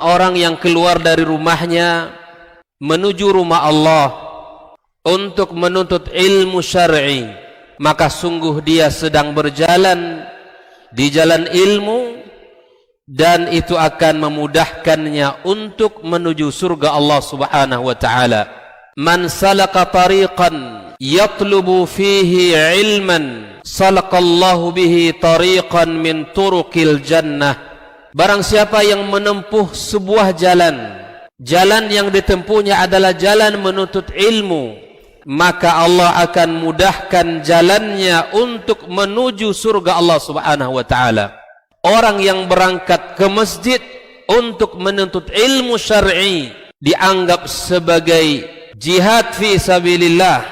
orang yang keluar dari rumahnya menuju rumah Allah untuk menuntut ilmu syar'i, maka sungguh dia sedang berjalan di jalan ilmu, dan itu akan memudahkannya untuk menuju surga Allah Subhanahu wa taala. Man salaka tariqan yatlubu fihi ilman salaqallahu bihi tariqan min turuqil jannah. Barang siapa yang menempuh sebuah jalan yang ditempuhnya adalah jalan menuntut ilmu, maka Allah akan mudahkan jalannya untuk menuju surga Allah Subhanahu wa taala. Orang yang berangkat ke masjid untuk menuntut ilmu syar'i dianggap sebagai jihad fi sabilillah.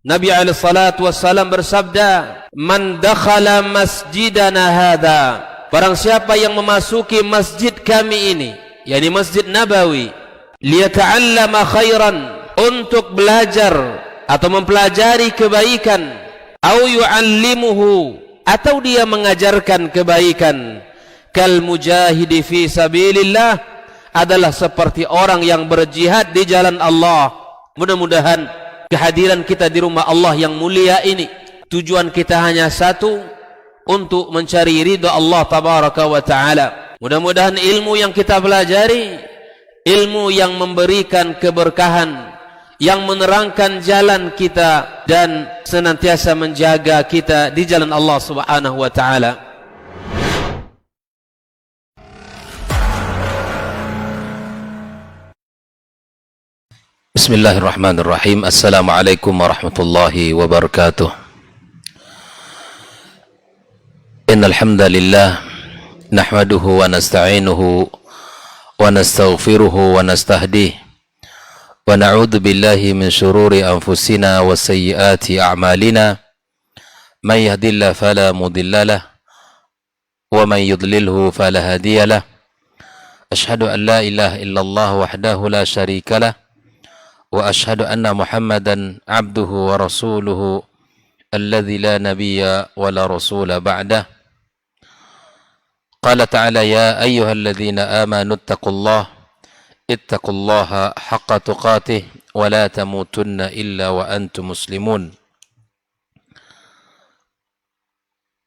Nabi alaihi salatu wassalam bersabda, "Man dakhala masjidana hadza," barang siapa yang memasuki masjid kami ini, yakni Masjid Nabawi, liyata'allama khairan, untuk belajar atau mempelajari kebaikan, au yu'allimuhu, atau dia mengajarkan kebaikan, kal mujahidi fi sabilillah, adalah seperti orang yang berjihad di jalan Allah. Mudah-mudahan kehadiran kita di rumah Allah yang mulia ini, tujuan kita hanya satu, untuk mencari ridha Allah tabaraka wa taala. Mudah-mudahan ilmu yang kita pelajari, ilmu yang memberikan keberkahan, yang menerangkan jalan kita dan senantiasa menjaga kita di jalan Allah Subhanahu wa taala. Bismillahirrahmanirrahim. Assalamualaikum warahmatullahi wabarakatuh. Innal hamdalillah nahmaduhu wa nasta'inuhu wa nastaghfiruhu wa nastahdihi wa na'udzu billahi min shururi anfusina wa sayyiati a'malina, may yahdihillahu fala mudilla lahu wa may yudlilhu fala hadiya lahu. Asyhadu an la ilaha illallah wahdahu la syarika lahu wa asyhadu anna Muhammadan abduhu wa rasuluhu alladzi la nabiyya wa la rasula ba'dah. Qala ta'ala ya ayyuhalladzina amanu ittaqullaha ittaqullaha haqqa tuqatih wa la tamutunna illa wa antum muslimun.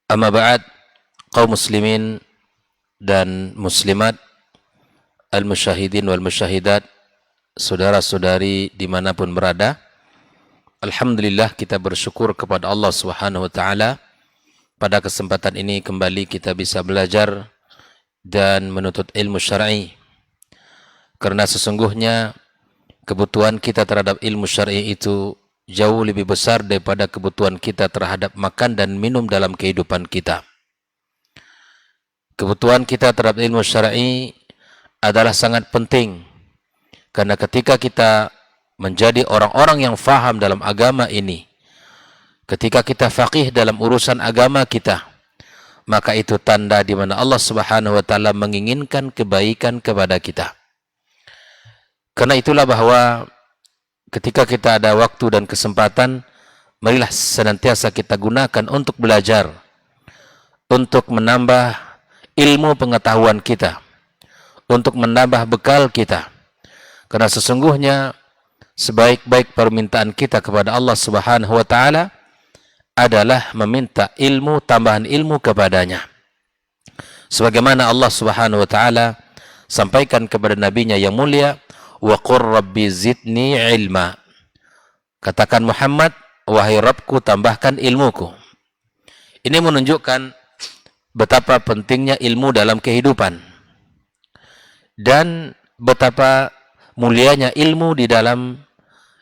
Amma ba'd, kaum muslimin dan muslimat, al-musyahidin wal musyahidat, saudara-saudari dimanapun berada, alhamdulillah kita bersyukur kepada Allah Subhanahu wa taala. Pada kesempatan ini kembali kita bisa belajar dan menuntut ilmu syar'i. Karena sesungguhnya kebutuhan kita terhadap ilmu syar'i itu jauh lebih besar daripada kebutuhan kita terhadap makan dan minum dalam kehidupan kita. Kebutuhan kita terhadap ilmu syar'i adalah sangat penting. Karena ketika kita menjadi orang-orang yang faham dalam agama ini, ketika kita faqih dalam urusan agama kita, maka itu tanda di mana Allah Subhanahu wa taala menginginkan kebaikan kepada kita. Karena itulah bahwa ketika kita ada waktu dan kesempatan, marilah senantiasa kita gunakan untuk belajar, untuk menambah ilmu pengetahuan kita, untuk menambah bekal kita. Karena sesungguhnya sebaik-baik permintaan kita kepada Allah Subhanahu wa taala adalah meminta ilmu, tambahan ilmu kepadanya. Sebagaimana Allah Subhanahu wa taala sampaikan kepada nabinya yang mulia, wa qur rabbi zidni ilma. Katakan Muhammad, wahai Rabbku, tambahkan ilmuku. Ini menunjukkan betapa pentingnya ilmu dalam kehidupan dan betapa mulianya ilmu di dalam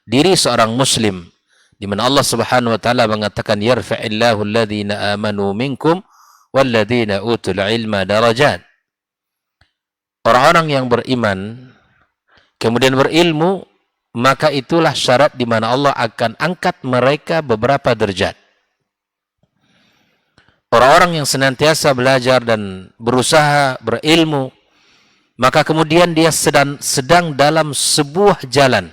diri seorang muslim, di mana Allah Subhanahu wa taala mengatakan yarfa'illahu alladhina amanu minkum walladhina utul ilma darajat. Orang-orang yang beriman kemudian berilmu, maka itulah syarat di mana Allah akan angkat mereka beberapa derajat. Orang-orang yang senantiasa belajar dan berusaha berilmu, maka kemudian dia sedang dalam sebuah jalan.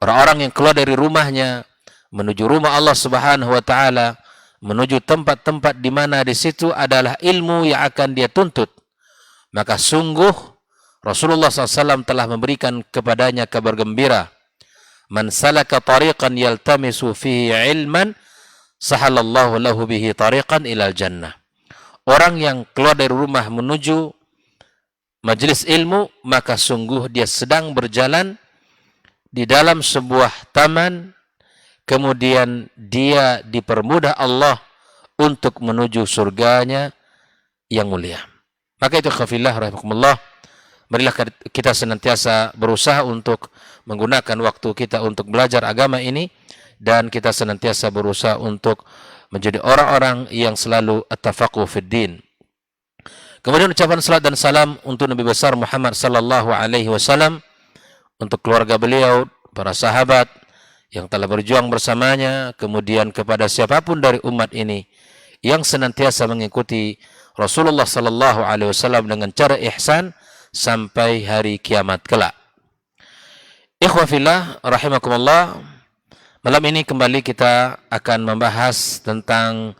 Orang-orang yang keluar dari rumahnya menuju rumah Allah Subhanahu wa taala, menuju tempat-tempat di mana di situ adalah ilmu yang akan dia tuntut, maka sungguh Rasulullah SAW telah memberikan kepadanya kabar gembira. Man salaka tariqan yaltamisu fihi ilman, sahalallahu lahu bihi tariqan ilal jannah. Orang yang keluar dari rumah menuju majelis ilmu, maka sungguh dia sedang berjalan di dalam sebuah taman, kemudian dia dipermudah Allah untuk menuju surganya yang mulia. Maka itu khafillah rahimakumullah, marilah kita senantiasa berusaha untuk menggunakan waktu kita untuk belajar agama ini, dan kita senantiasa berusaha untuk menjadi orang-orang yang selalu at-tafaqquh fid din. Kemudian ucapan salat dan salam untuk Nabi besar Muhammad sallallahu alaihi wasallam, untuk keluarga beliau, para sahabat yang telah berjuang bersamanya, kemudian kepada siapapun dari umat ini yang senantiasa mengikuti Rasulullah sallallahu alaihi wasallam dengan cara ihsan sampai hari kiamat kelak. Ikhwah fillah rahimakumullah, malam ini kembali kita akan membahas tentang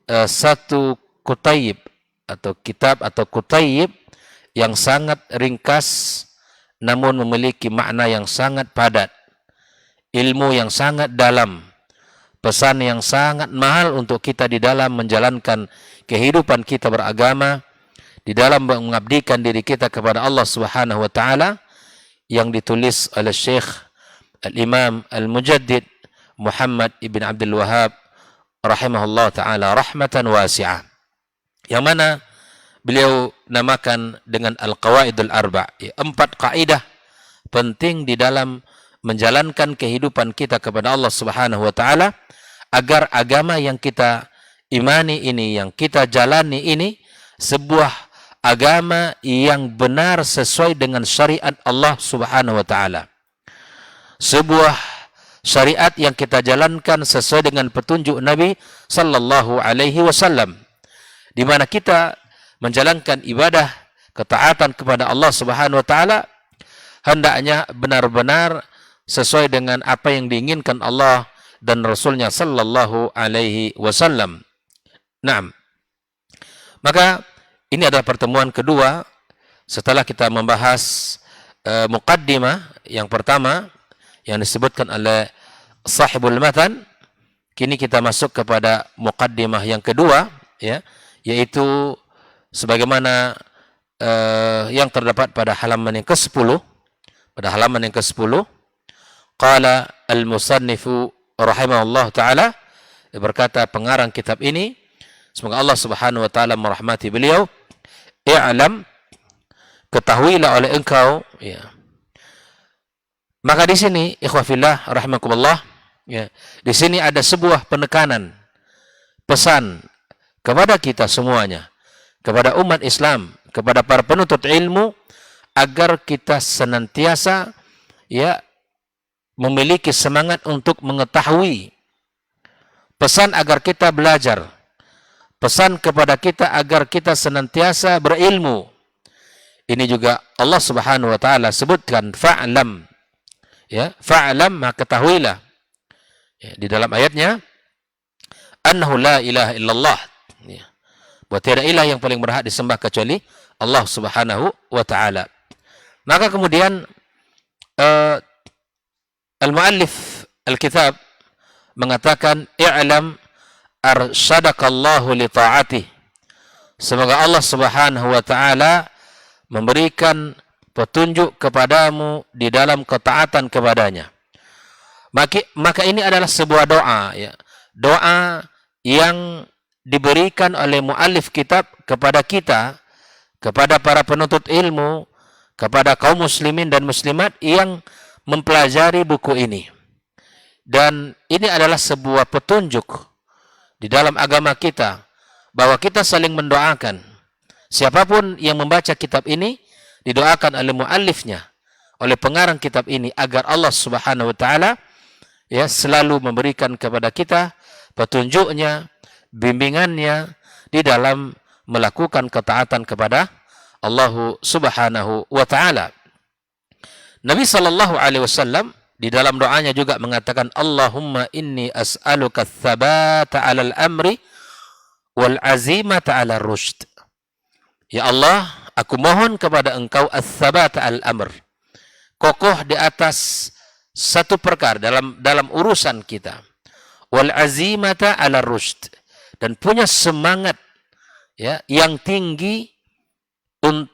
satu kutayib atau kitab atau kutayib yang sangat ringkas namun memiliki makna yang sangat padat, ilmu yang sangat dalam, pesan yang sangat mahal untuk kita di dalam menjalankan kehidupan kita beragama, di dalam mengabdikan diri kita kepada Allah Subhanahu wa taala, yang ditulis oleh Syekh Al-Imam Al-Mujaddid Muhammad ibn Abdul Wahhab rahimahullah taala rahmatan wasi'ah, yang mana beliau namakan dengan Al-Qawaidul Arba', 4 kaidah penting di dalam menjalankan kehidupan kita kepada Allah Subhanahu wa taala, agar agama yang kita imani ini, yang kita jalani ini, sebuah agama yang benar sesuai dengan syariat Allah Subhanahu wa taala. Sebuah syariat yang kita jalankan sesuai dengan petunjuk Nabi sallallahu alaihi wasallam, di mana kita menjalankan ibadah ketaatan kepada Allah Subhanahu wa taala hendaknya benar-benar sesuai dengan apa yang diinginkan Allah dan Rasulnya sallallahu alaihi wasallam. Naam. Maka ini adalah pertemuan kedua setelah kita membahas muqaddimah yang pertama yang disebutkan oleh sahibul matan. Kini kita masuk kepada muqaddimah yang kedua, ya, yaitu sebagaimana yang terdapat pada halaman yang ke-10. Pada halaman yang ke-10, qala al-musannifu rahimahullah ta'ala, berkata pengarang kitab ini, semoga Allah Subhanahu wa taala merahmati beliau, i'lam, ketahuilah oleh engkau, ya. Maka di sini ikhwah fillah rahimakumullah, ya, di sini ada sebuah penekanan, pesan kepada kita semuanya, kepada umat Islam, kepada para penuntut ilmu, agar kita senantiasa, ya, memiliki semangat untuk mengetahui, pesan agar kita belajar, pesan kepada kita agar kita senantiasa berilmu. Ini juga Allah Subhanahu wa taala sebutkan fa'lam, ya, fa'lam, maka ketahuilah, ya, di dalam ayatnya annahu la ilaha illallah, ya, bahwa tiada ilah yang paling berhak disembah kecuali Allah Subhanahu wa taala. Maka kemudian al-muallif al-kitab mengatakan i'lam arsyadakallahu li ta'atih, semoga Allah Subhanahu wa taala memberikan petunjuk kepadamu di dalam ketaatan kepadanya. Maka ini adalah sebuah doa, ya, doa yang diberikan oleh muallif kitab kepada kita, kepada para penuntut ilmu, kepada kaum muslimin dan muslimat yang mempelajari buku ini. Dan ini adalah sebuah petunjuk di dalam agama kita, bahwa kita saling mendoakan. Siapapun yang membaca kitab ini didoakan oleh muallifnya, oleh pengarang kitab ini, agar Allah Subhanahu wa taala, ya, selalu memberikan kepada kita petunjuknya, bimbingannya di dalam melakukan ketaatan kepada Allah Subhanahu wa taala. Nabi sallallahu alaihi wasallam di dalam doanya juga mengatakan, Allahumma inni as'aluka tsabata 'alal amri wal azimata 'alal rusyd. Ya Allah, aku mohon kepada engkau ats-tsabata al-amr, kokoh di atas satu perkara dalam urusan kita, wal azimata ala rusyd, dan punya semangat ya yang tinggi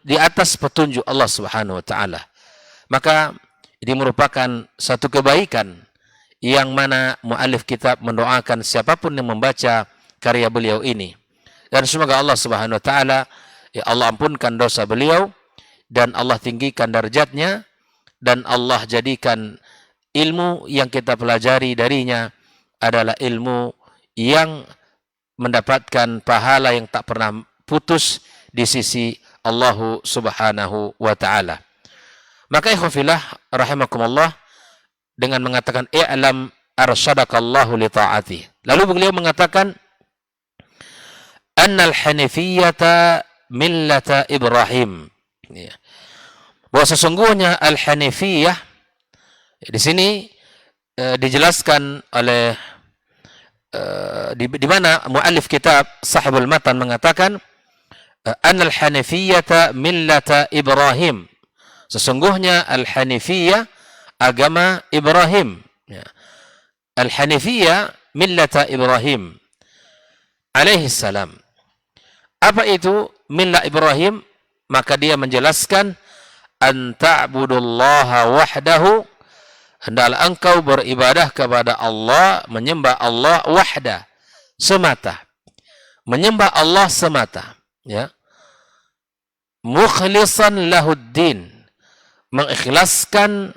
di atas petunjuk Allah Subhanahu wa taala. Maka ini merupakan satu kebaikan yang mana muallif kitab mendoakan siapapun yang membaca karya beliau ini. Dan semoga Allah Subhanahu wa taala, ya Allah ampunkan dosa beliau dan Allah tinggikan darjatnya dan Allah jadikan ilmu yang kita pelajari darinya adalah ilmu yang mendapatkan pahala yang tak pernah putus di sisi Allah Subhanahu wa taala. Maka ikhwafillah rahimakumullah, dengan mengatakan i'lam arsyadakallahu li ta'ati. Lalu beliau mengatakan annal hanifiyata millata Ibrahim. Ya. Bahwa sesungguhnya al-hanifiyah di sini dijelaskan oleh di mana muallif kitab Sahibul Matan mengatakan annal hanifiyata millata Ibrahim. Sesungguhnya al-hanifiyah agama Ibrahim. Ya. Al-hanifiyah millata Ibrahim alaihi salam. Apa itu millah Ibrahim? Maka dia menjelaskan an ta'budullaha wahdahu, hendaklah engkau beribadah kepada Allah, menyembah Allah wahda, semata. Menyembah Allah semata, ya. Mukhlishan lahuddin, mengikhlaskan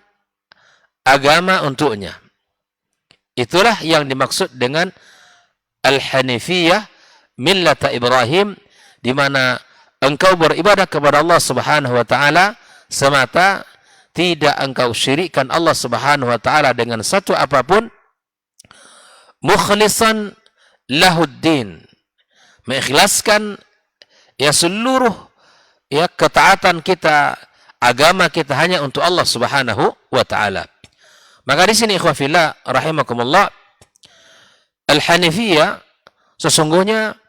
agama untuknya. Itulah yang dimaksud dengan al-hanifiyah millata Ibrahim, di mana engkau beribadah kepada Allah Subhanahu wa taala semata, tidak engkau syirikkan Allah Subhanahu wa taala dengan satu apapun. Mukhlishan lahuddin, mengikhlaskan ya seluruh ya ketaatan kita, agama kita hanya untuk Allah Subhanahu wa taala. Maka di sini ikhwah fillah rahimakumullah, al-hanifiyah sesungguhnya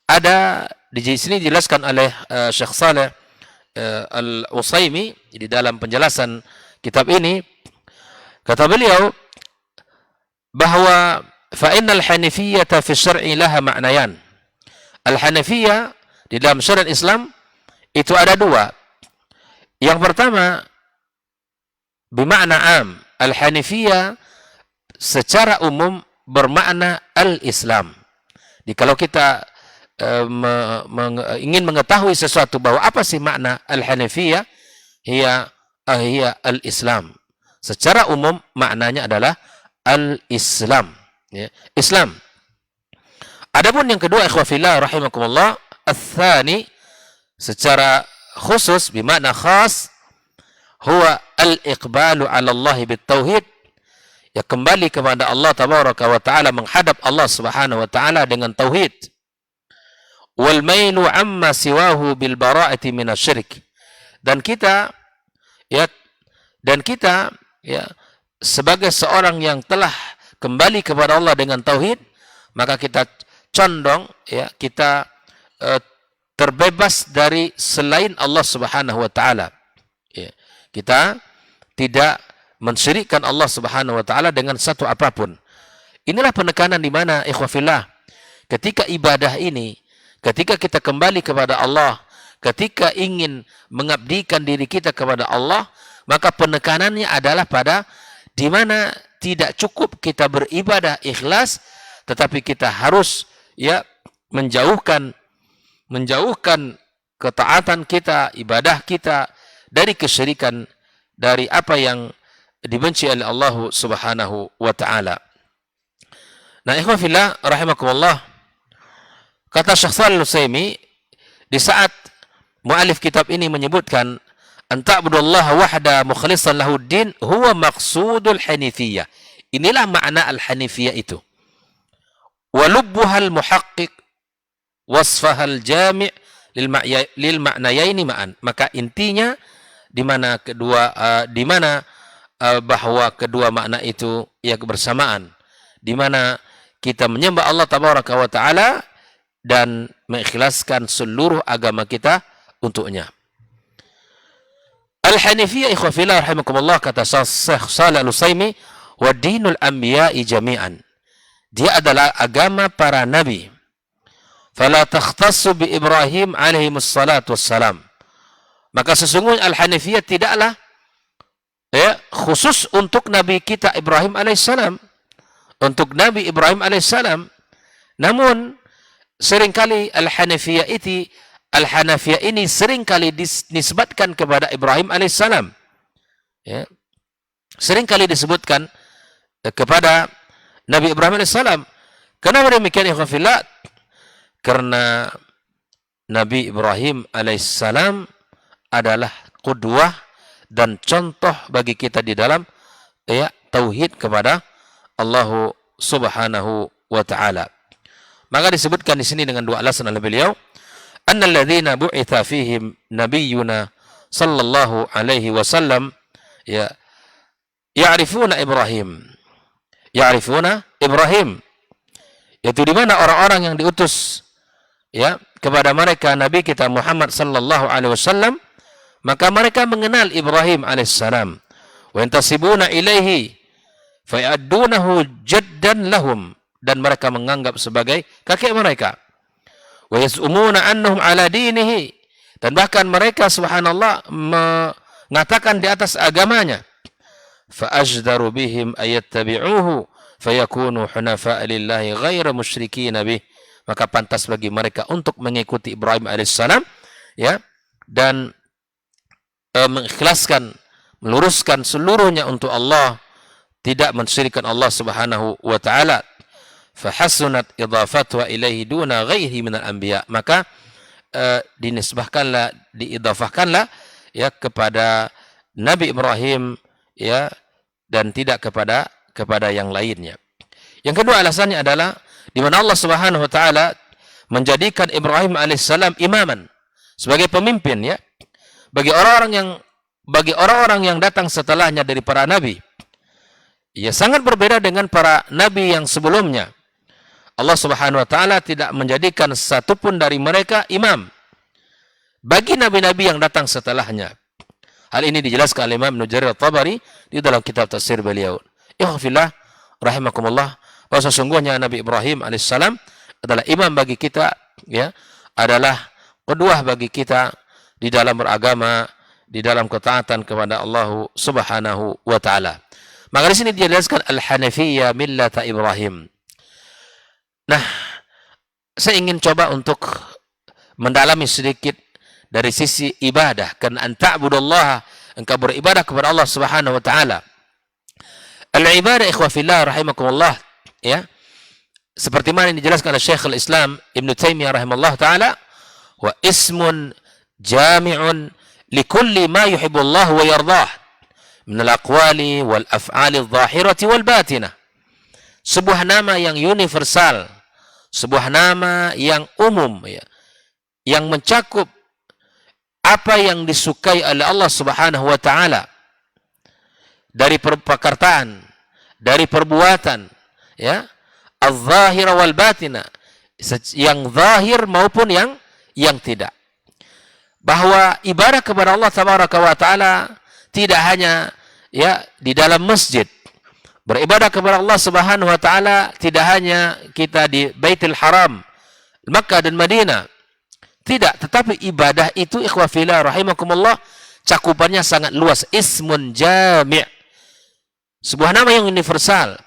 ada di sini dijelaskan oleh Syekh Saleh Al-Utsaimin di dalam penjelasan kitab ini. Kata beliau bahwa fa innal hanifiyata fi syar'i laha ma'nayan. Al-hanifiyah di dalam syariat Islam itu ada dua. Yang pertama bermakna am. Al-hanifiyah secara umum bermakna al-Islam. Jadi kalau kita ingin mengetahui sesuatu bahwa apa sih makna al-hanifiyah, hiya al-Islam. Secara umum maknanya adalah al-Islam, ya, Islam. Adapun yang kedua ikhwah fillah rahimakumullah, ats-tsani secara khusus bermakna khas, huwa al-iqbalu 'ala Allah bit-tauhid, ya kembali kepada Allah tabaraka wa taala, menghadap Allah Subhanahu wa taala dengan tauhid. Wal mailu amma siwahu bil bara'ati minasyirik. Dan kita sebagai seorang yang telah kembali kepada Allah dengan tauhid, maka kita condong ya kita terbebas dari selain Allah Subhanahu wa taala. Ya. Kita tidak mensyirikkan Allah Subhanahu wa taala dengan satu apapun. Inilah penekanan di mana ikhwah fillah, ketika ibadah ini, ketika kita kembali kepada Allah, ketika ingin mengabdikan diri kita kepada Allah, maka penekanannya adalah pada di mana tidak cukup kita beribadah ikhlas, tetapi kita harus ya menjauhkan ketaatan kita, ibadah kita dari kesyirikan, dari apa yang dibenci oleh Allah Subhanahu wa taala. Nah, ikhwan fillah rahimakumullah, kata Syekh Shalih Al-Utsaimin di saat muallif kitab ini menyebutkan an ta'budallaha wahda mukhlishan lahuddin huwa maqsudul hanifiyah. Inilah makna al-hanifiyah itu. Wa lubbuhal muhaqqiq wasfahal jami' lil ma'nayaini ma'an. Maka intinya di mana bahwa kedua makna itu ya kebersamaan, di mana kita menyembah Allah tabaraka wa taala dan mengikhlaskan seluruh agama kita untuknya. Al-Hanifiyah ikhwah fillah rahimakumullah, kata Syekh Shalih Al-Utsaimin, wa dinul anbiya'i jami'an. Dia adalah agama para nabi. Fala takhtassu bi Ibrahim alaihi wassalatu wassalam. Maka sesungguhnya Al-Hanifiyah tidaklah khusus untuk Nabi kita Ibrahim alaihissalam, untuk Nabi Ibrahim alaihissalam. Namun seringkali Al-Hanifiyah ini seringkali dinisbatkan kepada Ibrahim alaihissalam. Ya. Seringkali disebutkan kepada Nabi Ibrahim alaihissalam. Kenapa demikian ya khafillah? Karena Nabi Ibrahim alaihissalam adalah qudwah dan contoh bagi kita di dalam tauhid kepada Allah Subhanahu wa taala. Maka disebutkan di sini dengan dua alasan oleh beliau, annal ladzina bu'itsa fihim nabiyyuna sallallahu alaihi wasallam ya'rifuna Ibrahim. Ya'rifuna Ibrahim. Yaitu di mana orang-orang yang diutus kepada mereka Nabi kita Muhammad sallallahu alaihi wasallam, maka mereka mengenal Ibrahim alaihissalam. Wa yantasibuna ilaihi fayaddunahu jaddan lahum, dan mereka menganggap sebagai kakek mereka. Wa yaz'umuna annahum ala dinihi, dan bahkan mereka subhanallah mengatakan di atas agamanya. Fa ajdaru bihim ayattabi'uhu fayakunu hunafa'a lillahi ghaira musyrikin bih. Maka pantas bagi mereka untuk mengikuti Ibrahim alaihissalam dan mengikhlaskan, meluruskan seluruhnya untuk Allah, tidak mensyirikkan Allah Subhanahu wa taala. Fa hasunat idafatuha ilaihi duna ghairihi minal anbiya. Maka diidafahkanlah kepada Nabi Ibrahim dan tidak kepada yang lainnya. Yang kedua alasannya adalah di mana Allah Subhanahu wa taala menjadikan Ibrahim alaihissalam imaman, sebagai pemimpin bagi orang-orang yang datang setelahnya dari para nabi. Sangat berbeda dengan para nabi yang sebelumnya. Allah Subhanahu wa taala tidak menjadikan satupun dari mereka imam bagi nabi-nabi yang datang setelahnya. Hal ini dijelaskan oleh Imam Ibnu Jarir At-Tabari di dalam kitab tafsir beliau. Ikhwafillah rahimakumullah, bahwa sesungguhnya Nabi Ibrahim alaihissalam adalah imam bagi kita, adalah qudwah bagi kita di dalam beragama, di dalam ketaatan kepada Allah Subhanahu wa taala. Maka di sini dijelaskan Al-Hanifiyah millata Ibrahim. Nah, saya ingin coba untuk mendalami sedikit dari sisi ibadah. Karena anta'budallaha, engkau beribadah kepada Allah Subhanahu wa taala. Al-ibadah ikhwah fillah rahimakumullah, seperti mana yang dijelaskan oleh Syekh al-Islam Ibn Taimiyah rahimahullah taala, wa ismun jami'un likulli ma yuhibbullah wa yardah min al-aqwali wal af'ali adh-dhahirati wal batinah. Sebuah nama yang universal, sebuah nama yang umum, yang mencakup apa yang disukai oleh Allah Subhanahu wa taala dari perkataan, dari perbuatan, al-zahira wal batina, yang zahir maupun yang tidak. Bahwa ibadah kepada Allah Tabaraka wa taala tidak hanya di dalam masjid. Beribadah kepada Allah Subhanahu wa taala tidak hanya kita di Baitul Haram, Makkah dan Madinah. Tidak, tetapi ibadah itu ikhwah fillah rahimakumullah cakupannya sangat luas. Ismun jami'. Sebuah nama yang universal.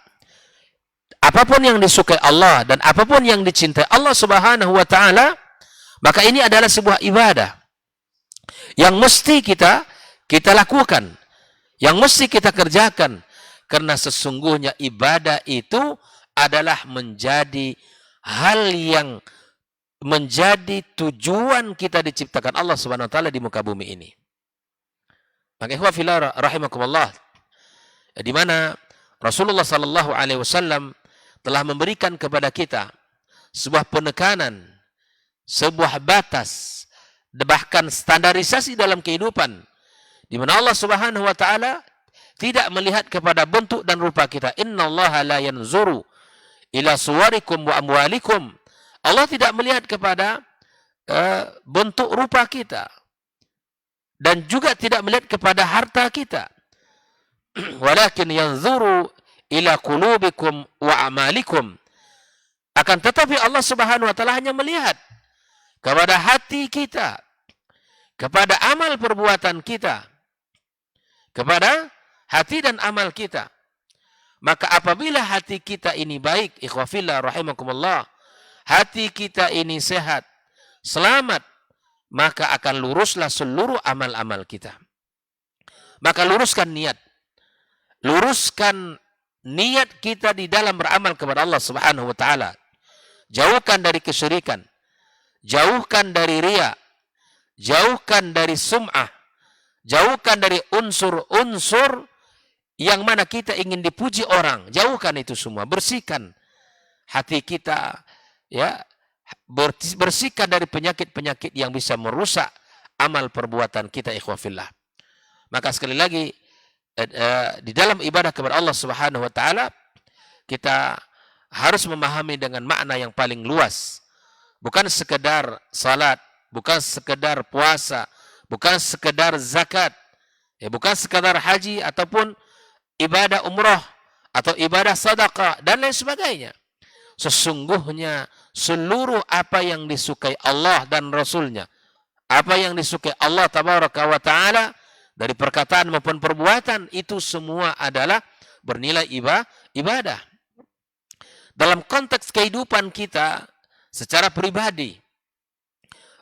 Apapun yang disukai Allah dan apapun yang dicintai Allah Subhanahu wa taala, maka ini adalah sebuah ibadah yang mesti kita lakukan, yang mesti kita kerjakan, karena sesungguhnya ibadah itu adalah menjadi hal yang menjadi tujuan kita diciptakan Allah Subhanahu wa taala di muka bumi ini. Maka ikhwah fillah rahimakumullah, di mana Rasulullah sallallahu alaihi wasallam telah memberikan kepada kita sebuah penekanan, sebuah batas, bahkan standarisasi dalam kehidupan, di mana Allah Subhanahu wa taala tidak melihat kepada bentuk dan rupa kita. Innallaha la yanzuru ila suwarikum wa amwalikum. Allah tidak melihat kepada bentuk rupa kita dan juga tidak melihat kepada harta kita. Walakin yanzuru ila qulubikum wa amalikum. Akan tetapi Allah Subhanahu wa taala hanya melihat kepada hati kita, kepada amal perbuatan kita, kepada hati dan amal kita. Maka apabila hati kita ini baik, ikhwafillah rahimakumullah, hati kita ini sehat, selamat, maka akan luruslah seluruh amal-amal kita. Maka luruskan niat. Luruskan niat kita di dalam beramal kepada Allah Subhanahu wa taala. Jauhkan dari kesyirikan. Jauhkan dari riya. Jauhkan dari sum'ah. Jauhkan dari unsur-unsur yang mana kita ingin dipuji orang. Jauhkan itu semua. Bersihkan hati kita, ya. Bersihkan dari penyakit-penyakit yang bisa merusak amal perbuatan kita, ikhwafillah. Maka sekali lagi, di dalam ibadah kepada Allah Subhanahu wa taala, kita harus memahami dengan makna yang paling luas. Bukan sekedar salat, bukan sekedar puasa, bukan sekedar zakat, bukan sekedar haji ataupun ibadah umrah atau ibadah sedekah dan lain sebagainya. Sesungguhnya seluruh apa yang disukai Allah dan Rasulnya, apa yang disukai Allah tabaraka wa ta'ala dari perkataan maupun perbuatan, itu semua adalah bernilai ibadah. Dalam konteks kehidupan kita secara pribadi,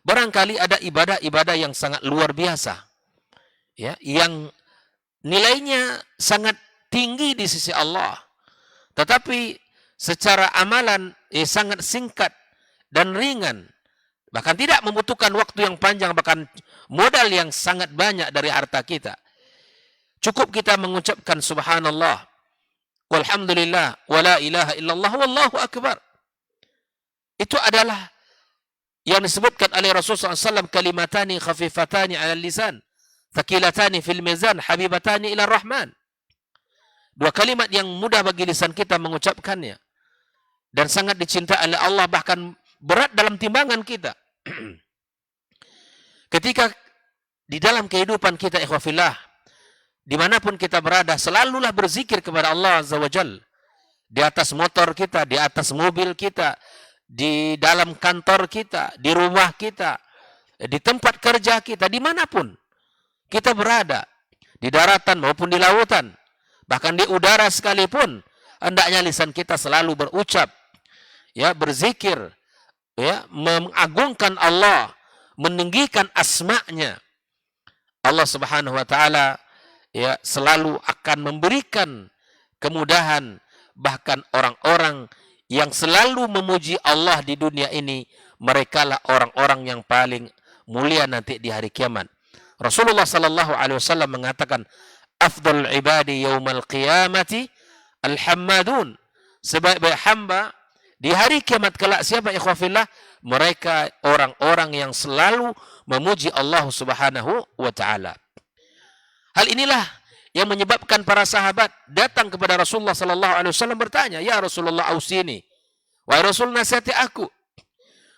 barangkali ada ibadah-ibadah yang sangat luar biasa, ya, yang nilainya sangat tinggi di sisi Allah, tetapi secara amalan sangat singkat dan ringan, bahkan tidak membutuhkan waktu yang panjang, bahkan modal yang sangat banyak dari harta kita. Cukup kita mengucapkan subhanallah, walhamdulillah, wala ilaha illallah, wallahu akbar. Itu adalah yang disebutkan oleh Rasulullah SAW, kalimatani khafifatani ala lisan, thaqilatani fil mizan, habibatani ila rahman. Dua kalimat yang mudah bagi lisan kita mengucapkannya dan sangat dicintai oleh Allah, bahkan berat dalam timbangan kita. Ketika di dalam kehidupan kita, ikhwafillah, dimanapun kita berada, selalulah berzikir kepada Allah Azza wa Jal. Di atas motor kita, di atas mobil kita, di dalam kantor kita, di rumah kita, di tempat kerja kita, dimanapun kita berada, di daratan maupun di lautan, bahkan di udara sekalipun, hendaknya lisan kita selalu berucap, ya, berzikir, ya, mengagungkan Allah, meninggikan asma-Nya. Allah Subhanahu wa taala, ya, selalu akan memberikan kemudahan. Bahkan orang-orang yang selalu memuji Allah di dunia ini, merekalah orang-orang yang paling mulia nanti di hari kiamat. Rasulullah sallallahu alaihi wasallam mengatakan, afdalul ibadi yaumal qiyamati al-hammadun. Sebaik-baik hamba di hari kiamat kelak siapa, ikhwafillah? Mereka orang-orang yang selalu memuji Allah Subhanahu wa taala. Hal inilah yang menyebabkan para sahabat datang kepada Rasulullah sallallahu alaihi wasallam bertanya, "Ya Rasulullah, ausini." Wahai Rasul, nasihati aku.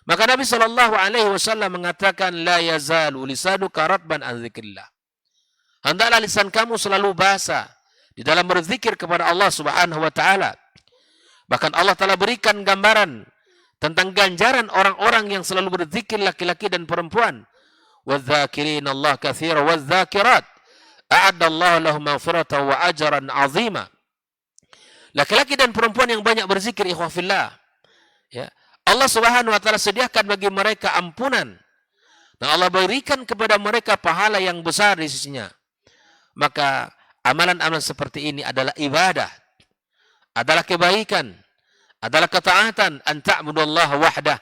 Maka Nabi sallallahu alaihi wasallam mengatakan, "La yazalu lisanuka ratban an dzikrillah." Hendaklah lisan kamu selalu basah di dalam berzikir kepada Allah Subhanahu wa taala. Bahkan Allah telah berikan gambaran tentang ganjaran orang-orang yang selalu berzikir, laki-laki dan perempuan. Wadz-dzakirina Allah katsira wadz-dzakirat a'addallahu lahum maghfiratan wa ajran 'azima. Laki-laki dan perempuan yang banyak berzikir, ikhwafillah, ya, Allah Subhanahu wa taala sediakan bagi mereka ampunan dan Allah berikan kepada mereka pahala yang besar di sisinya. Maka amalan-amalan seperti ini adalah ibadah, adalah kebaikan, adalah ketaatan. An ta'budallaha wahdah.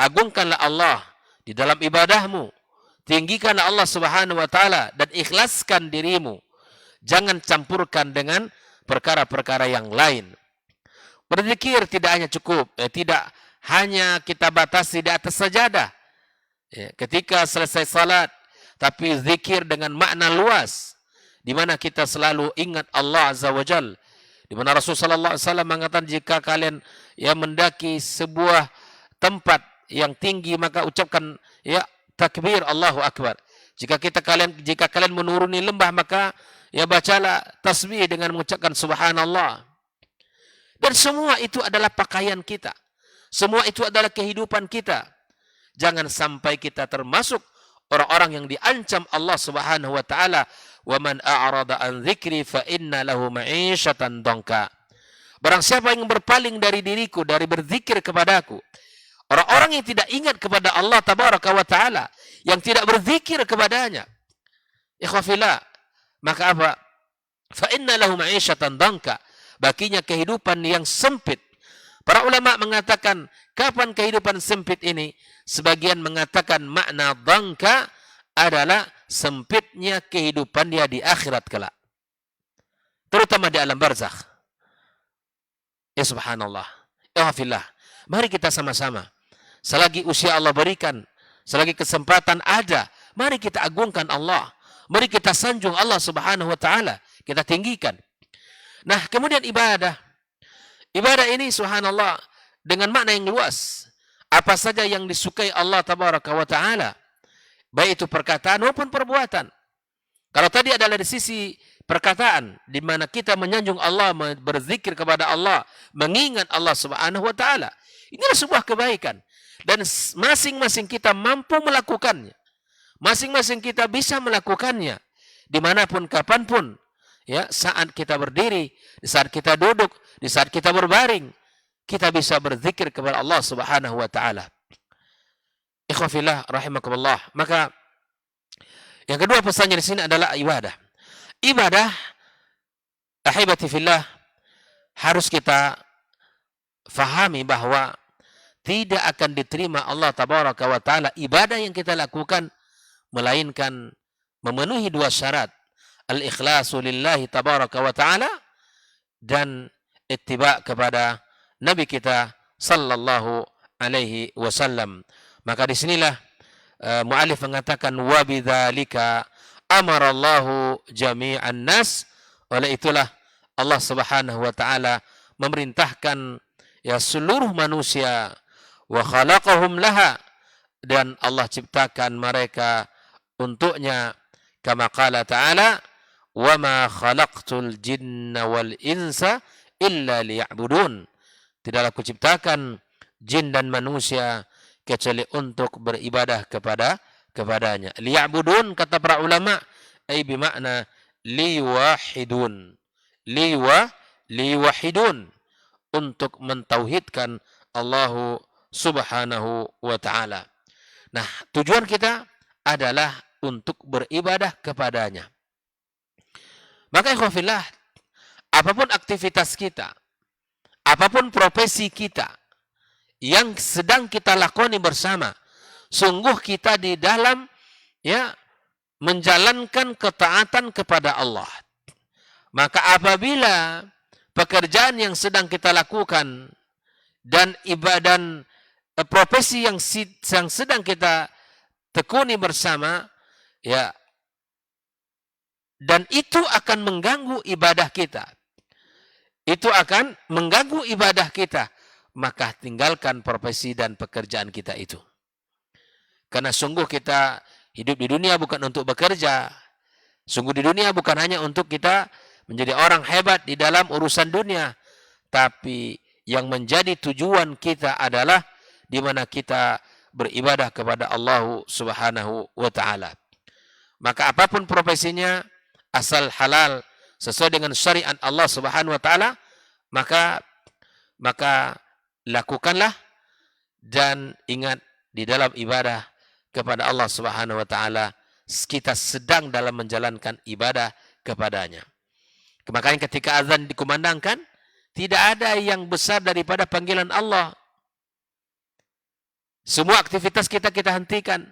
Agungkanlah Allah di dalam ibadahmu. Tinggikanlah Allah Subhanahu wa taala dan ikhlaskan dirimu. Jangan campurkan dengan perkara-perkara yang lain. Berzikir tidak hanya cukup, tidak hanya kita batasi di atas sajadah, ketika selesai salat, tapi zikir dengan makna luas, di mana kita selalu ingat Allah Azza wa Jal. Di mana Rasulullah sallallahu alaihi wasallam mengatakan, jika kalian mendaki sebuah tempat yang tinggi, maka ucapkan takbir Allahu Akbar. Jika kalian menuruni lembah, maka ya bacalah tasbih dengan mengucapkan subhanallah. Dan semua itu adalah pakaian kita. Semua itu adalah kehidupan kita. Jangan sampai kita termasuk orang-orang yang diancam Allah Subhanahu wa taala, "Wa man a'rada an dzikri fa inna lahu ma'isyatan dhanka." Barang siapa yang berpaling dari diriku, dari berzikir kepadaku, orang-orang yang tidak ingat kepada Allah tabaraka wa taala, yang tidak berzikir kepadanya, ikhwafillah, maka apa? Fa inna lahu ma'isyatan dhanka. Baginya kehidupan yang sempit. Para ulama mengatakan, kapan kehidupan sempit ini? Sebagian mengatakan makna dhanka adalah sempitnya kehidupan dia di akhirat kelak. Terutama di alam barzakh. Ya subhanallah. Ya hafillah. Mari kita sama-sama. Selagi usia Allah berikan, selagi kesempatan ada, mari kita agungkan Allah. Mari kita sanjung Allah Subhanahu wa taala. Kita tinggikan. Nah, kemudian ibadah. Ibadah ini subhanallah dengan makna yang luas. Apa saja yang disukai Allah tabaraka wa taala, baik itu perkataan maupun perbuatan. Kalau tadi adalah dari sisi perkataan, di mana kita menyanjung Allah, berzikir kepada Allah, mengingat Allah Subhanahu wa taala. Inilah sebuah kebaikan, dan masing-masing kita mampu melakukannya. Masing-masing kita bisa melakukannya dimanapun, kapanpun. Ya, saat kita berdiri, di saat kita duduk, di saat kita berbaring, kita bisa berzikir kepada Allah Subhanahu wa taala. Ikhwafillah rahimakumullah. Maka yang kedua pesannya di sini adalah ibadah. Ibadah, ahibati fillah, harus kita fahami bahwa tidak akan diterima Allah tabaraka wa taala ibadah yang kita lakukan melainkan memenuhi dua syarat. Al-ikhlasu lillahi tabaraka wa ta'ala dan ittiba' kepada Nabi kita sallallahu alaihi wasallam. Maka disinilah mu'alif mengatakan wa bidzalika amarallahu jami'an nas. Oleh itulah Allah Subhanahu wa taala memerintahkan ya seluruh manusia, wa khalaqahum laha, dan Allah ciptakan mereka untuknya, kama qala ta'ala, wa ma khalaqtul jinna wal insa illa liya'budun. Tidaklah kuciptakan jin dan manusia kecuali untuk beribadah kepadanya. Liya'budun, kata para ulama, ay bimakna liwahidun. Liwahidun, untuk mentauhidkan Allah Subhanahu wa ta'ala. Nah, tujuan kita adalah untuk beribadah kepadanya. Maka ikhwafillah, apapun aktivitas kita, apapun profesi kita yang sedang kita lakoni bersama, sungguh kita di dalam ya menjalankan ketaatan kepada Allah. Maka apabila pekerjaan yang sedang kita lakukan dan ibadah profesi yang sedang kita tekuni bersama, ya, dan itu akan mengganggu ibadah kita, itu akan mengganggu ibadah kita, maka tinggalkan profesi dan pekerjaan kita itu. Karena sungguh kita hidup di dunia bukan untuk bekerja. Sungguh di dunia bukan hanya untuk kita menjadi orang hebat di dalam urusan dunia, tapi yang menjadi tujuan kita adalah di mana kita beribadah kepada Allah Subhanahu wa taala. Maka apapun profesinya, asal halal sesuai dengan syariat Allah Subhanahu wa taala, maka lakukanlah, dan ingat di dalam ibadah kepada Allah Subhanahu wa taala kita sedang dalam menjalankan ibadah kepadanya. Makanya ketika azan dikumandangkan, tidak ada yang besar daripada panggilan Allah. Semua aktivitas kita hentikan.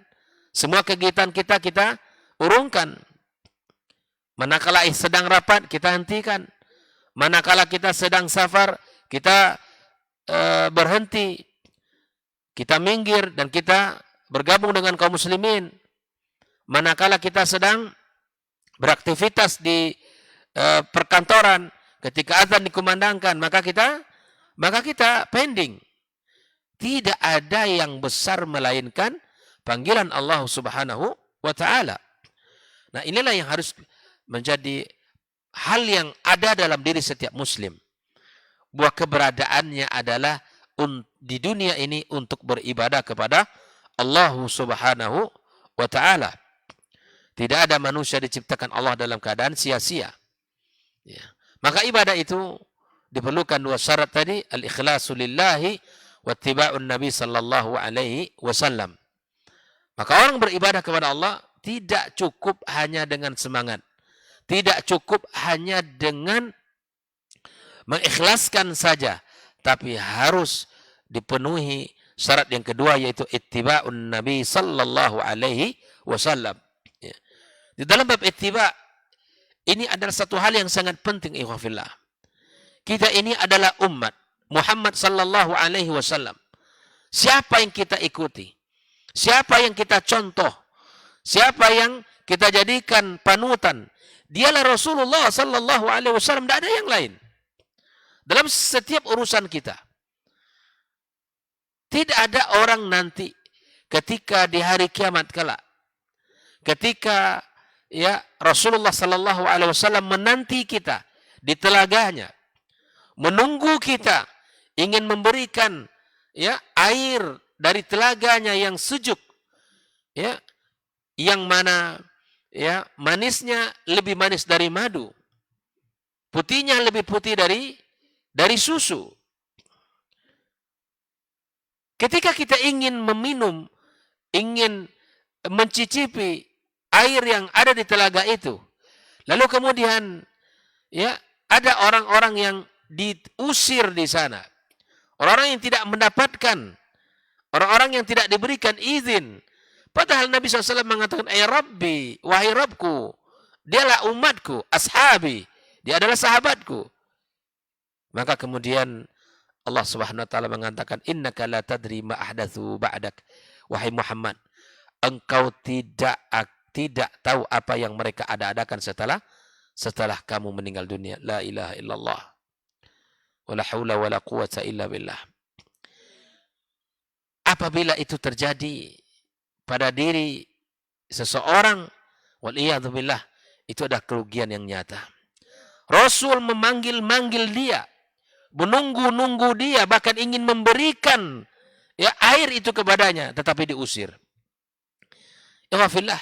Semua kegiatan kita urungkan. Manakala sedang rapat, kita hentikan. Manakala kita sedang safar, kita berhenti. Kita minggir dan kita bergabung dengan kaum muslimin. Manakala kita sedang beraktivitas di perkantoran, ketika azan dikumandangkan, maka kita pending. Tidak ada yang besar melainkan panggilan Allah Subhanahu wa taala. Nah, inilah yang harus menjadi hal yang ada dalam diri setiap muslim. Bahwa keberadaannya adalah di dunia ini untuk beribadah kepada Allah Subhanahu wa taala. Tidak ada manusia diciptakan Allah dalam keadaan sia-sia. Ya. Maka ibadah itu diperlukan dua syarat tadi, al-ikhlasu lillahi wa ittiba'un nabi sallallahu alaihi wasallam. Maka orang beribadah kepada Allah tidak cukup hanya dengan semangat. Tidak cukup hanya dengan mengikhlaskan saja, tapi harus dipenuhi syarat yang kedua, yaitu ittiba'un nabi sallallahu alaihi wasallam. Ya. Di dalam bab ittiba' ini adalah satu hal yang sangat penting, ikhwafillah. Kita ini adalah umat Muhammad sallallahu alaihi wasallam. Siapa yang kita ikuti? Siapa yang kita contoh? Siapa yang kita jadikan panutan? Dialah Rasulullah sallallahu alaihi wasallam, tidak ada yang lain. Dalam setiap urusan kita. Tidak ada orang nanti ketika di hari kiamat kelak, ketika ya Rasulullah sallallahu alaihi wasallam menanti kita di telaganya, menunggu kita, ingin memberikan ya air dari telaganya yang sejuk, ya, yang mana ya manisnya lebih manis dari madu, putihnya lebih putih dari susu. Ketika kita ingin meminum, ingin mencicipi air yang ada di telaga itu, lalu kemudian ya ada orang-orang yang diusir di sana, orang-orang yang tidak mendapatkan, orang-orang yang tidak diberikan izin. Padahal Nabi SAW mengatakan, "Ay Rabbi, wahai Rabbku, dialah umatku, ashabi, dia adalah sahabatku." Maka kemudian Allah Subhanahu wa taala mengatakan, "Innaka la tadri ma ahdatsu ba'dak." Wahai Muhammad, engkau tidak tahu apa yang mereka ada-adakan setelah kamu meninggal dunia. La ilaha illallah. Wala haula wala quwwata illa billah. Apabila itu terjadi pada diri seseorang, waliyadzu billah, itu adalah kerugian yang nyata. Rasul memanggil-manggil dia, menunggu-nunggu dia, bahkan ingin memberikan ya air itu kepadanya, tetapi diusir. Ya fillah,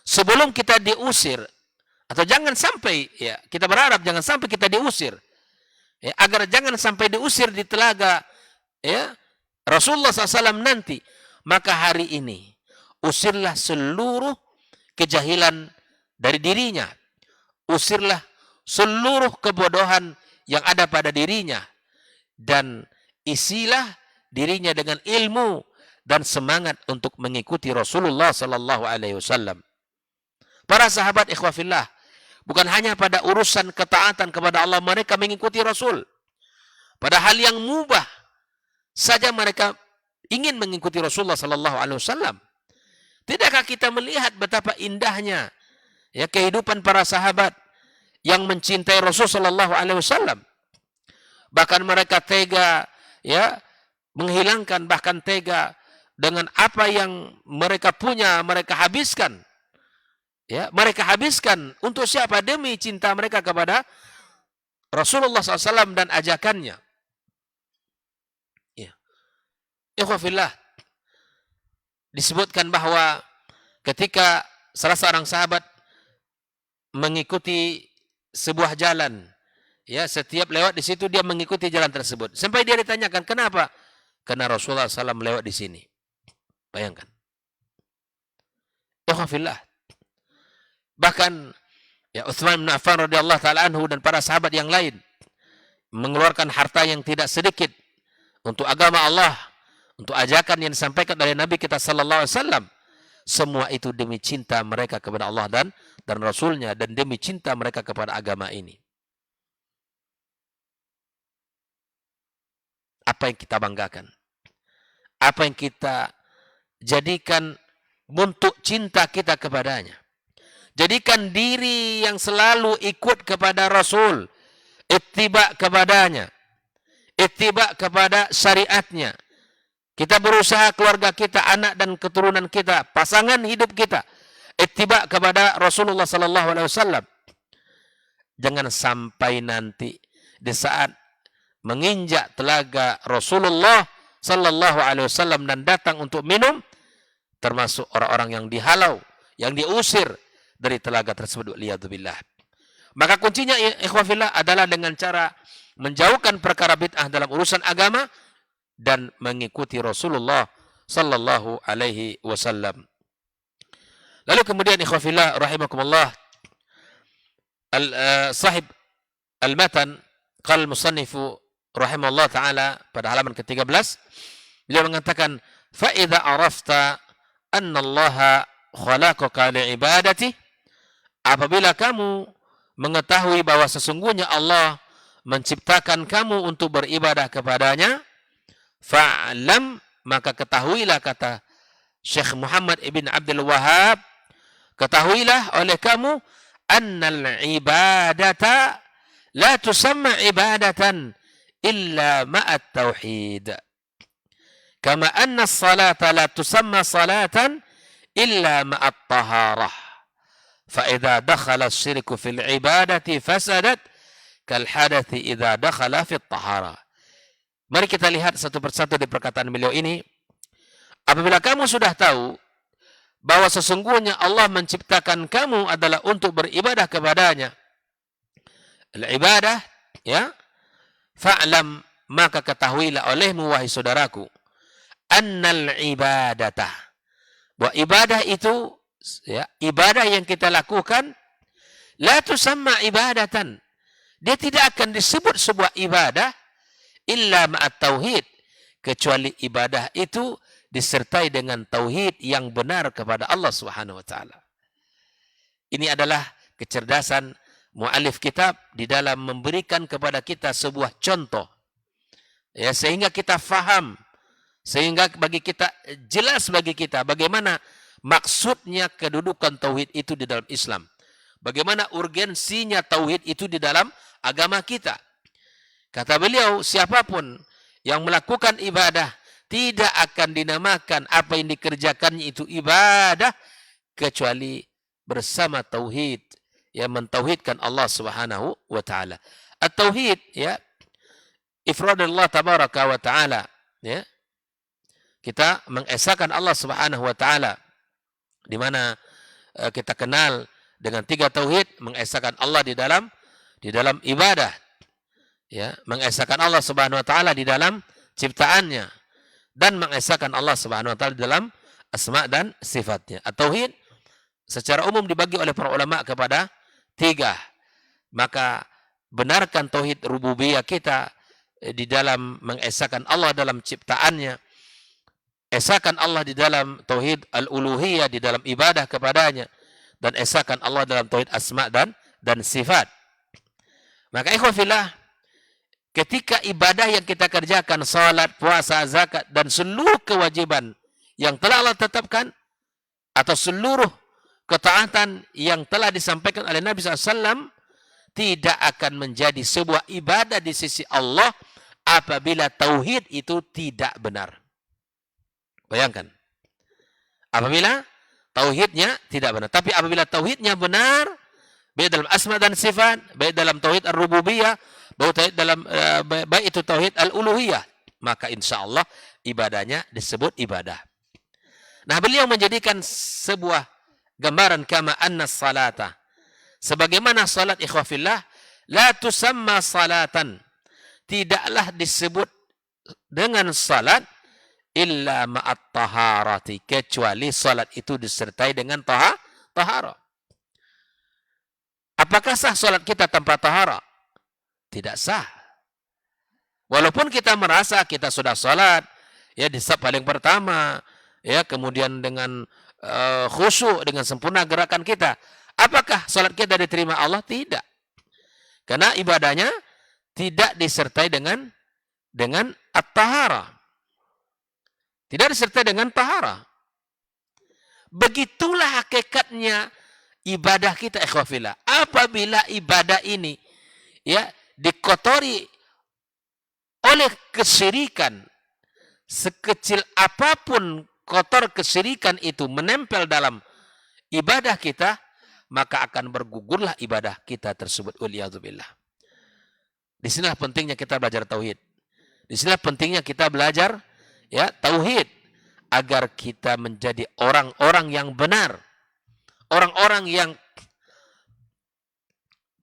sebelum kita diusir, atau jangan sampai ya kita berharap jangan sampai kita diusir, ya, agar jangan sampai diusir di telaga ya Rasulullah SAW nanti, maka hari ini usirlah seluruh kejahilan dari dirinya, usirlah seluruh kebodohan yang ada pada dirinya, dan isilah dirinya dengan ilmu dan semangat untuk mengikuti Rasulullah sallallahu alaihi wasallam. Para sahabat ikhwafillah, bukan hanya pada urusan ketaatan kepada Allah mereka mengikuti Rasul. Pada hal yang mubah saja mereka ingin mengikuti Rasulullah sallallahu alaihi wasallam. Tidakkah kita melihat betapa indahnya ya kehidupan para sahabat yang mencintai Rasul sallallahu alaihi wasallam? Bahkan mereka tega ya menghilangkan, bahkan tega dengan apa yang mereka punya mereka habiskan. Ya, mereka habiskan untuk siapa? Demi cinta mereka kepada Rasulullah SAW dan ajakannya. Ya. Ikhwafillah, disebutkan bahwa ketika salah seorang sahabat mengikuti sebuah jalan, ya setiap lewat di situ dia mengikuti jalan tersebut. Sampai dia ditanyakan, kenapa? Karena Rasulullah SAW lewat di sini. Bayangkan. Ikhwafillah. Bahkan ya Utsman bin Affan radhiyallahu taala anhu dan para sahabat yang lain mengeluarkan harta yang tidak sedikit untuk agama Allah, untuk ajakan yang disampaikan oleh Nabi kita sallallahu alaihi wasallam. Semua itu demi cinta mereka kepada Allah dan Rasulnya, dan demi cinta mereka kepada agama ini. Apa yang kita banggakan? Apa yang kita jadikan untuk cinta kita kepadanya? Jadikan diri yang selalu ikut kepada Rasul, ittiba kepadanya, ittiba kepada syariatnya. Kita berusaha keluarga kita, anak dan keturunan kita, pasangan hidup kita, ittiba kepada Rasulullah sallallahu alaihi wasallam. Jangan sampai nanti di saat menginjak telaga Rasulullah sallallahu alaihi wasallam dan datang untuk minum, termasuk orang-orang yang dihalau, yang diusir dari telaga tersebut, liyadzubillah. Maka kuncinya ikhwafillah adalah dengan cara menjauhkan perkara bid'ah dalam urusan agama dan mengikuti Rasulullah sallallahu alaihi wasallam. Lalu kemudian ikhwafillah rahimakumullah, sahib al-matan qal musannifu rahimahullah taala pada halaman ke-13, beliau mengatakan, fa idza arafta anna Allah khalaqaka li'ibadati, apabila kamu mengetahui bahwa sesungguhnya Allah menciptakan kamu untuk beribadah kepadanya, fa'lam, maka ketahuilah, kata Syekh Muhammad ibn Abdul Wahhab, ketahuilah oleh kamu, annal ibadata la tusamma ibadatan illa ma'at tauhid, kama anna as-salata la tusamma salatan illa ma'at taharah, fa idza dakhala asy-syirku fil ibadati fasadat kal hadathi idza dakhala fit taharah. Mari kita lihat satu persatu di perkataan beliau ini. Apabila kamu sudah tahu bahwa sesungguhnya Allah menciptakan kamu adalah untuk beribadah kepadanya, al-ibadah, ya, fa'lam, maka ketahuilah olehmu wahai saudaraku, annal ibadata, bahwa ibadah itu, ya, ibadah yang kita lakukan, la tusamma ibadatan, dia tidak akan disebut sebuah ibadah illa ma'at tauhid, kecuali ibadah itu disertai dengan tauhid yang benar kepada Allah Subhanahu wa taala. Ini adalah kecerdasan muallif kitab di dalam memberikan kepada kita sebuah contoh, ya, sehingga kita faham, sehingga bagi kita jelas, bagi kita bagaimana maksudnya kedudukan tauhid itu di dalam Islam, bagaimana urgensinya tauhid itu di dalam agama kita. Kata beliau, siapapun yang melakukan ibadah tidak akan dinamakan apa yang dikerjakannya itu ibadah kecuali bersama tauhid, yang mentauhidkan Allah Subhanahu wa taala. At-tauhid, ya, ifradullah tabaraka wa taala, ya. Kita mengesahkan Allah Subhanahu wa taala, di mana kita kenal dengan 3 tauhid, mengesahkan Allah di dalam ibadah, ya, mengesahkan Allah Subhanahu wa taala di dalam ciptaannya, dan mengesahkan Allah Subhanahu wa taala dalam asma dan sifatnya. At-tauhid secara umum dibagi oleh para ulama kepada 3. Maka benarkan tauhid rububiyah kita di dalam mengesahkan Allah dalam ciptaannya, esahkan Allah di dalam tauhid al-uluhiyah di dalam ibadah kepadanya, dan esahkan Allah dalam tauhid asma dan sifat. Maka ikhwafillah, ketika ibadah yang kita kerjakan, salat, puasa, zakat, dan seluruh kewajiban yang telah Allah tetapkan, atau seluruh ketaatan yang telah disampaikan oleh Nabi SAW, tidak akan menjadi sebuah ibadah di sisi Allah apabila tauhid itu tidak benar. Bayangkan, apabila tauhidnya tidak benar. Tapi apabila tauhidnya benar, baik dalam asma dan sifat, baik dalam tauhid ar-rububiyah, baik itu tauhid al-uluhiyah, maka insya Allah ibadahnya disebut ibadah. Nah, beliau menjadikan sebuah gambaran kama anna salata, sebagaimana salat ikhwafillah, la tusamma salatan, tidaklah disebut dengan salat illa ma'at taharati, kecuali salat itu disertai dengan taharah. Apakah sah salat kita tanpa taharah? Tidak sah. Walaupun kita merasa kita sudah salat, ya, di saf paling pertama, ya, kemudian dengan khusyuk, dengan sempurna gerakan kita, apakah salat kita diterima Allah? Tidak. Karena ibadahnya tidak disertai dengan at-taharah. Tidak disertai dengan taharah. Begitulah hakikatnya ibadah kita ikhwafillah. Apabila ibadah ini, ya, dikotori oleh kesyirikan, sekecil apapun kotor kesyirikan itu menempel dalam ibadah kita, maka akan bergugurlah ibadah kita tersebut. Waliyadzubillah. Disinilah pentingnya kita belajar tauhid. Disinilah pentingnya kita belajar ya tauhid agar kita menjadi orang-orang yang benar, orang-orang yang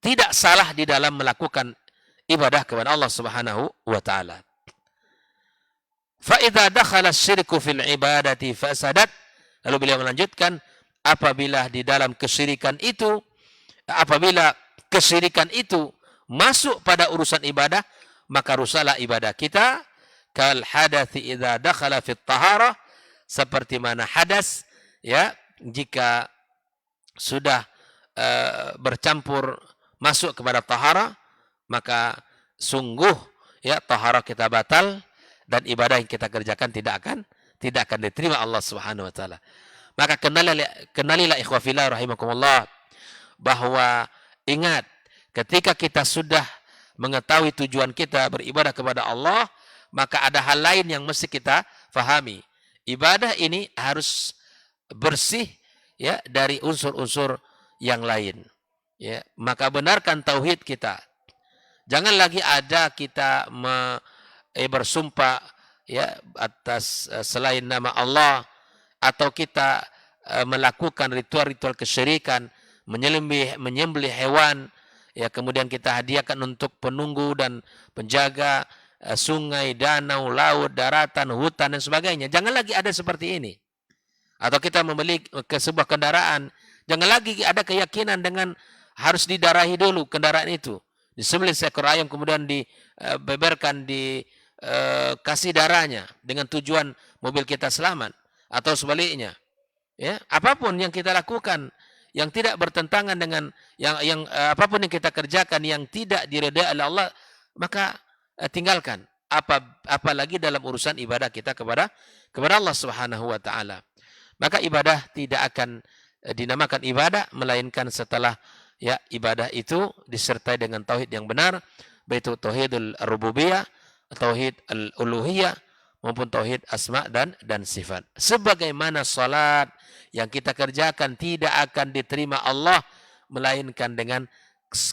tidak salah di dalam melakukan ibadah kepada Allah Subhanahu wa taala. Fa idza dakhala asy-syirku fil ibadati fasadat. Lalu beliau melanjutkan, apabila di dalam kesyirikan itu, apabila kesyirikan itu masuk pada urusan ibadah, maka rusaklah ibadah kita. Kal hadathi idza dakhala fit taharah, seperti mana hadas ya jika sudah bercampur masuk kepada taharah, maka sungguh ya taharah kita batal dan ibadah yang kita kerjakan tidak akan diterima Allah Subhanahu wa taala. Maka kenalilah ikhwah fillah rahimakumullah, bahwa ingat, ketika kita sudah mengetahui tujuan kita beribadah kepada Allah, maka ada hal lain yang mesti kita fahami. Ibadah ini harus bersih ya dari unsur-unsur yang lain. Ya, maka benarkan tauhid kita. Jangan lagi ada kita bersumpah ya atas selain nama Allah, atau kita melakukan ritual-ritual kesyirikan, menyembelih hewan, ya kemudian kita hadiahkan untuk penunggu dan penjaga sungai, danau, laut, daratan, hutan dan sebagainya. Jangan lagi ada seperti ini. Atau kita membeli ke sebuah kendaraan, jangan lagi ada keyakinan dengan harus didarahi dulu kendaraan itu. Disembelih seekor ayam kemudian dibeberkan, dikasih darahnya dengan tujuan mobil kita selamat. Atau sebaliknya, ya apapun yang kita lakukan yang tidak bertentangan dengan yang apapun yang kita kerjakan yang tidak diridai oleh Allah, maka tinggalkan. Apalagi dalam urusan ibadah kita kepada Allah Subhanahu wa taala. Maka ibadah tidak akan dinamakan ibadah melainkan setelah ya ibadah itu disertai dengan tauhid yang benar, baik itu tauhidul rububiyah, tauhid al-uluhiyah, maupun tauhid asma dan sifat. Sebagaimana salat yang kita kerjakan tidak akan diterima Allah melainkan dengan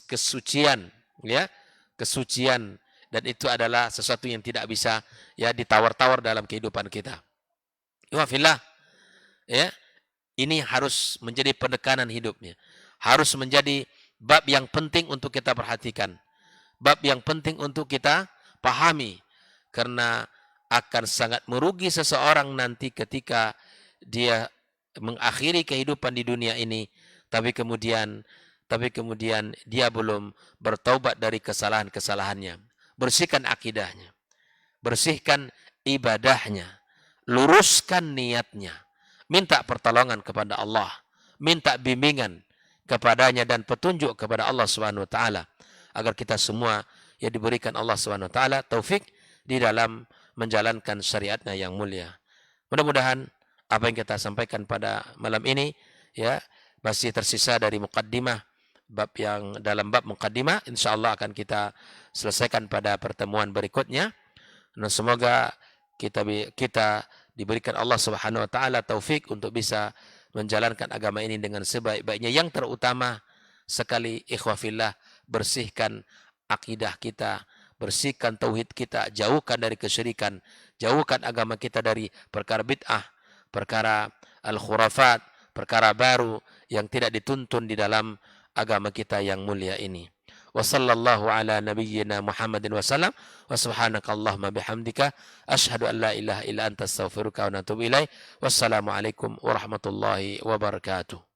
kesucian, ya, kesucian, dan itu adalah sesuatu yang tidak bisa ya ditawar-tawar dalam kehidupan kita. Ya fillah, ya. Ini harus menjadi penekanan hidupnya. Harus menjadi bab yang penting untuk kita perhatikan. Bab yang penting untuk kita pahami, karena akan sangat merugi seseorang nanti ketika dia mengakhiri kehidupan di dunia ini, tapi kemudian dia belum bertaubat dari kesalahan-kesalahannya. Bersihkan akidahnya, bersihkan ibadahnya, luruskan niatnya, minta pertolongan kepada Allah, minta bimbingan kepadanya dan petunjuk kepada Allah Subhanahu wa taala, agar kita semua ya diberikan Allah Subhanahu wa taala taufik di dalam menjalankan syariatnya yang mulia. Mudah-mudahan apa yang kita sampaikan pada malam ini ya masih tersisa dari muqaddimah, dalam bab muqaddimah, insyaallah akan kita selesaikan pada pertemuan berikutnya. Dan semoga kita diberikan Allah Subhanahu wa taala taufik untuk bisa menjalankan agama ini dengan sebaik-baiknya. Yang terutama sekali ikhwah fillah, bersihkan akidah kita, bersihkan tauhid kita, jauhkan dari kesyirikan, jauhkan agama kita dari perkara bid'ah, perkara al-khurafat, perkara baru yang tidak dituntun di dalam agama kita yang mulia ini. Wa sallallahu ala nabiyyina Muhammadin wa sallam wa subhanakallahumma bihamdika asyhadu an la ilaha illa anta astaghfiruka wa atubu ilaik. Wassalamu alaikum warahmatullahi wabarakatuh.